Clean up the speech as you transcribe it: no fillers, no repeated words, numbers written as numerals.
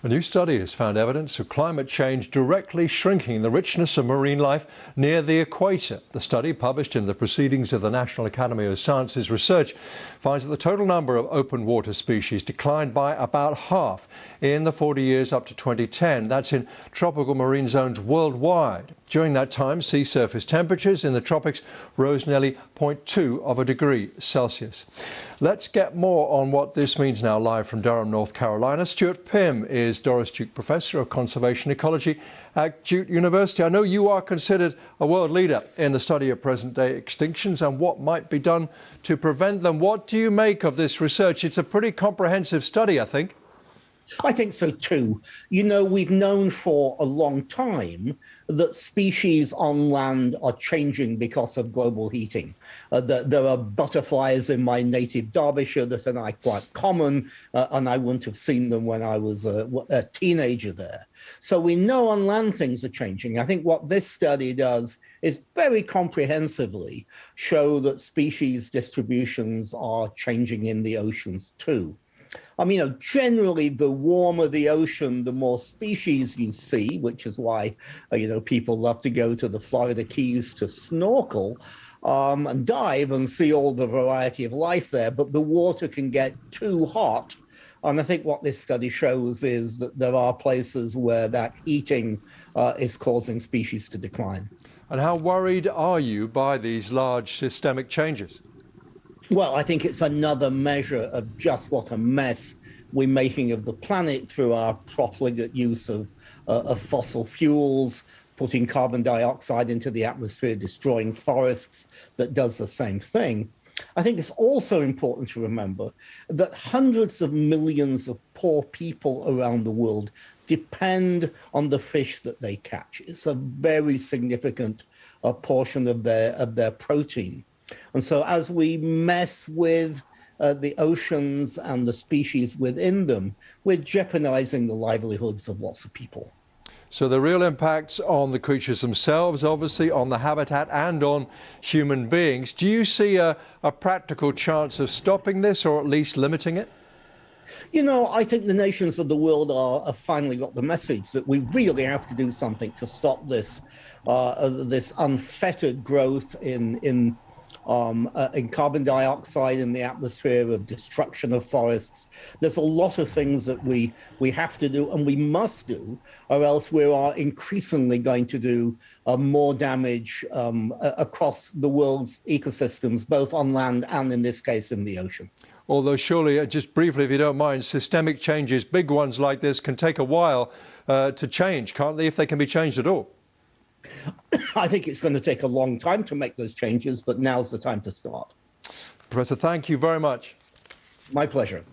A new study has found evidence of climate change directly shrinking the richness of marine life near the equator. The study, published in the Proceedings of the National Academy of Sciences Research, finds that the total number of open water species declined by about half in the 40 years up to 2010. That's in tropical marine zones worldwide. During that time, sea surface temperatures in the tropics rose nearly 0.2 of a degree Celsius. Let's get more on what this means now, live from Durham, North Carolina. Stuart Pimm is Doris Duke Professor of Conservation Ecology at Duke University. I know you are considered a world leader in the study of present-day extinctions and what might be done to prevent them. What do you make of this research? It's a pretty comprehensive study, I think. I think so too. You know, we've known for a long time that species on land are changing because of global heating. There are butterflies in my native Derbyshire that are now quite common, and I wouldn't have seen them when I was a teenager there. So we know on land things are changing. I think what this study does is very comprehensively show that species distributions are changing in the oceans too. I mean, generally, the warmer the ocean, the more species you see, which is why, people love to go to the Florida Keys to snorkel and dive and see all the variety of life there. But the water can get too hot. And I think what this study shows is that there are places where that heating is causing species to decline. And how worried are you by these large systemic changes? Well, I think it's another measure of just what a mess we're making of the planet through our profligate use of fossil fuels, putting carbon dioxide into the atmosphere, destroying forests that does the same thing. I think it's also important to remember that hundreds of millions of poor people around the world depend on the fish that they catch. It's a very significant portion of their protein. And so as we mess with the oceans and the species within them, we're jeopardizing the livelihoods of lots of people. So the real impacts on the creatures themselves, obviously, on the habitat and on human beings. Do you see a practical chance of stopping this or at least limiting it? You know, I think the nations of the world have finally got the message that we really have to do something to stop this, this unfettered growth in carbon dioxide in the atmosphere, of destruction of forests. There's a lot of things that we have to do and we must do, or else we are increasingly going to do more damage across the world's ecosystems, both on land and, in this case, in the ocean. Although surely, just briefly, if you don't mind, systemic changes, big ones like this, can take a while to change, can't they, if they can be changed at all? I think it's going to take a long time to make those changes, but now's the time to start. Professor, thank you very much. My pleasure.